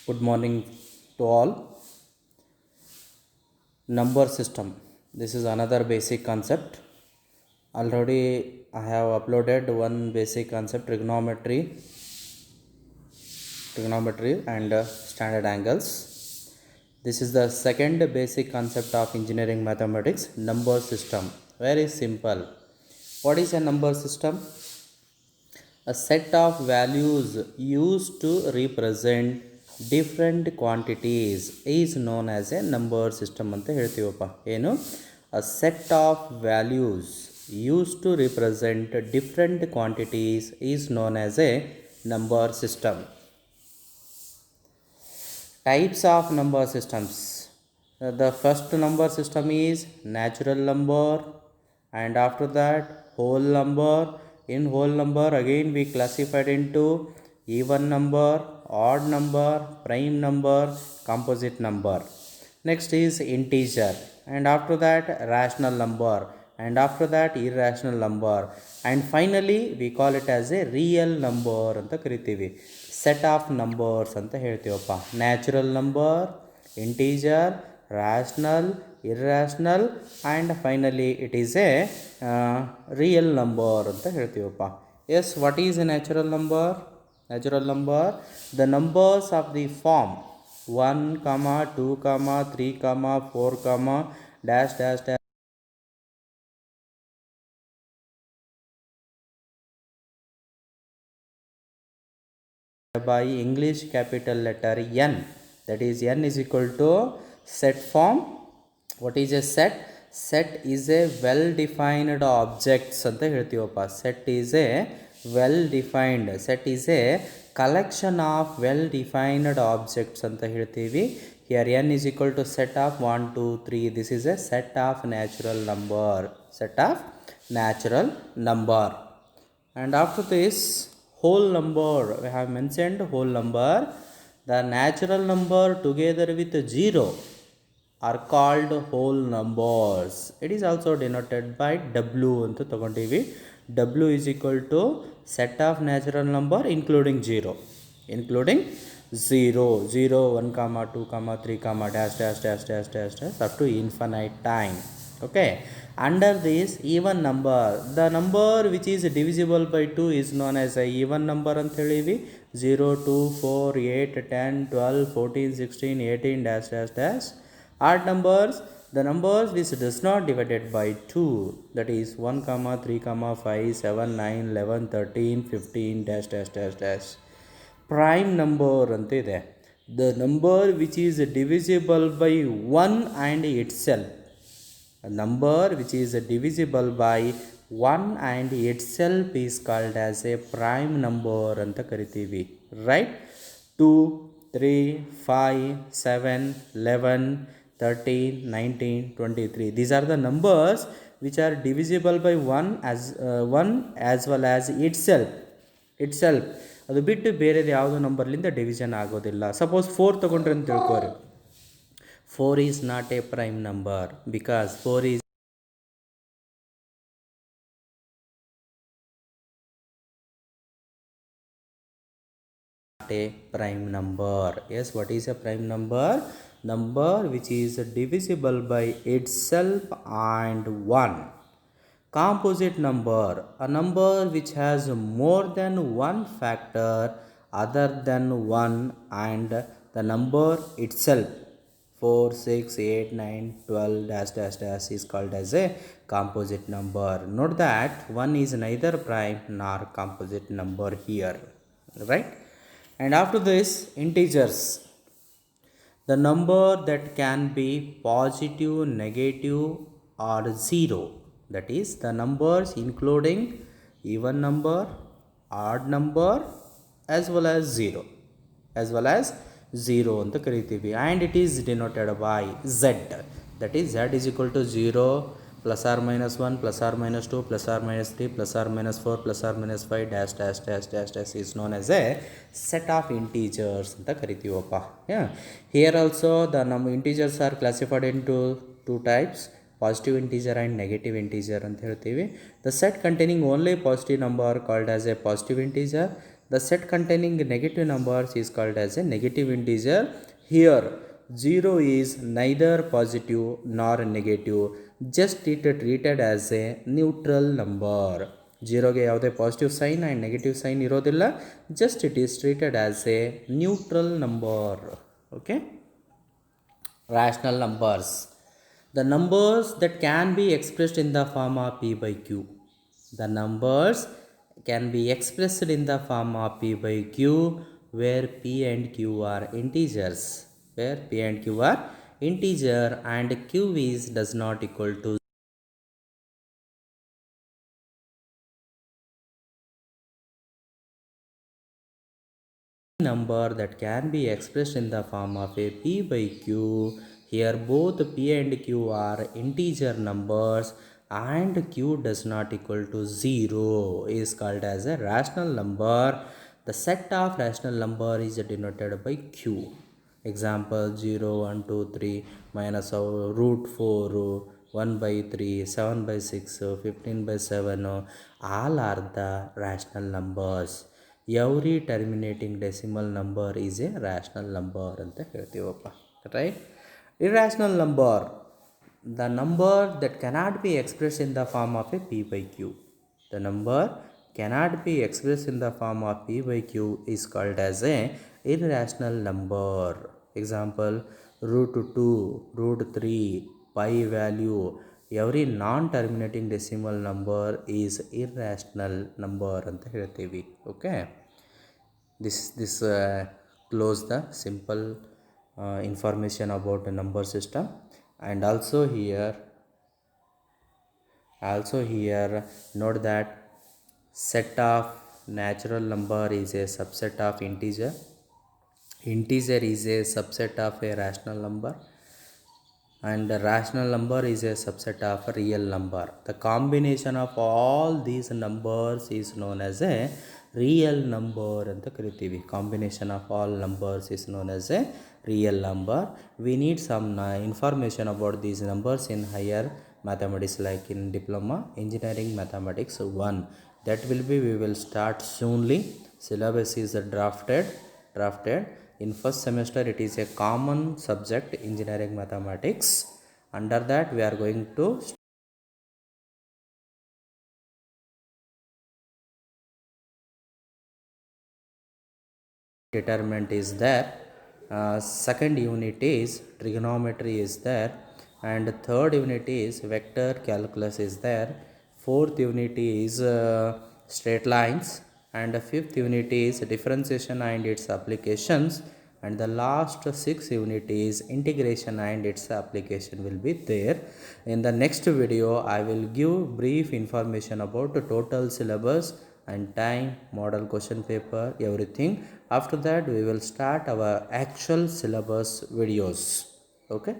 Good morning to all. Number system. This is another basic concept. Already I have uploaded one basic concept, trigonometry and standard angles. This is the second basic concept of engineering mathematics, number system. Very simple. What is a number system? A set of values used to represent different quantities is known as a number system ಅಂತ ಹೇಳ್ತೀವಪ್ಪ. ಏನು? A set of values used to represent different quantities is known as a number system. Types of number systems. The first number system is natural number, and after that whole number. In whole number again we classified into even number, odd number, prime number, composite number. Next is integer, and after that rational number, and after that irrational number, and finally we call it as a real number ಅಂತ ಕರಿತೀವಿ. Set of numbers ಅಂತ ಹೇಳ್ತೀವಪ್ಪ. Natural number, integer, rational, irrational, and finally it is a real number ಅಂತ ಹೇಳ್ತೀವಪ್ಪ. Yes, what is a natural number? Natural number, the numbers of the form 1, 2, 3, 4, dash dash dash by English capital letter N. That is N is equal to set form. What is a set? Set is a well defined objects ಅಂತ ಹೇಳ್ತೀವಪ್ಪ. Set is a well defined, set is a collection of well defined objects ಅಂತ ಹೇಳ್ತೀವಿ. Here N is equal to set of 1, 2, 3. This is a set of natural number. Set of natural number. And after this whole number, we have mentioned whole number. The natural number together with 0 are called whole numbers. It is also denoted by W ಅಂತ ತಗೊಂಡಿವಿ. W is equal to set of natural number including 0. Including 0, 0, 1, 2, 3, dash dash dash dash dash dash up to infinite time. Okay. Under this even number, the number which is divisible by 2 is known as a even number ಅಂತ ಹೇಳಿವಿ. 0, 2, 4, 8, 10, 12, 14, 16, 18 dash dash dash. Odd numbers, the numbers which does not divided by 2, that is 1, 3, 5, 7, 9, 11, 13, 15 dash dash dash dash. Prime number ಅಂತ ಇದೆ. The number which is divisible by 1 and itself. A number which is divisible by 1 and itself is called as a prime number ಅಂತ ಕರಿತೀವಿ. Right? 2, 3, 5, 7, 11, 13, 19, 23. These are the numbers which are divisible by 1 as well as itself. ಅದು ಬಿಟ್ಟು ಬೇರೆದು ಯಾವುದೋ ನಂಬರ್ಲಿಂದ division ಆಗೋದಿಲ್ಲ. Suppose 4 ತಗೊಂಡ್ರೆ ಅಂತ ತಿಳ್ಕೊರಿ. 4 is not a prime number because 4 is not a prime number. Yes, what is a prime number? Number which is divisible by itself and 1. Composite number, a number which has more than one factor other than 1 and the number itself 4, 6, 8, 9, 12 dash dash dash is called as a composite number. Note that 1 is neither prime nor composite number here, right? And after this integers, the number that can be positive, negative or 0. That is the numbers including even number, odd number as well as 0 ಅಂತ ಕರಿತೀವಿ. And it is denoted by Z. That is Z is equal to 0, plus or minus 1, plus or minus 2, plus or minus 3, plus or minus 4, plus or minus 5 dash dash dash dash dash is known as a set of integers ಅಂತ ಕರಿತೀವಪ್ಪ. Here also the integers are classified into two types, positive integer and negative integer ಅಂತ ಹೇಳ್ತೀವಿ. The set containing only positive number called as a positive integer. The set containing negative numbers is called as a negative integer. Here 0 is neither positive nor negative, just it treated as a neutral number. 0 ಗೆ ಯಾವುದೇ positive sign and negative sign ಇರೋದಿಲ್ಲ, just it is treated as a neutral number. Okay. Rational numbers. The numbers that can be expressed in the form of p by q. The numbers can be expressed in the form of p by q where p and q are integers. Where p and q are integer and q is does not equal to number that can be expressed in the form of a p by q. Here both p and q are integer numbers and q does not equal to 0 is called as a rational number. The set of rational number is denoted by q. Example 0, 1, 2, 3 minus root 4, 1 by 3, 7 by 6, 15 by 7, all are the rational numbers. Every terminating decimal number is a rational number ಅಂತ ಹೇಳ್ತೀವಪ್ಪ, right. Irrational number, the number that cannot be expressed in the form of a p by q. The number cannot be expressed in the form of p by q is called as a irrational number. Example root 2, root 3, pi value. Every non-terminating decimal number is irrational number ಅಂತ ಹೇಳ್ತೀವಿ. Okay. This close the simple information about the number system. And also here note that set of natural number is a subset of integer. Integer is a subset of a rational number, and the rational number is a subset of a real number. The combination of all these numbers is known as a real number ಅಂತ ಕರಿತೀವಿ. Combination of all numbers is known as a real number. We need some information about these numbers in higher mathematics, like in diploma engineering mathematics 1. That will be, we will start soonly. Syllabus is drafted. In first semester it is a common subject, engineering mathematics. Under that we are going to determinant is there, second unit is trigonometry is there, and third unit is vector calculus is there, fourth unit is straight lines, and fifth unit is differentiation and its applications, and the last sixth unit is integration and its application will be there. In the next video I will give brief information about the total syllabus and time, model question paper, everything. After that we will start our actual syllabus videos. Okay.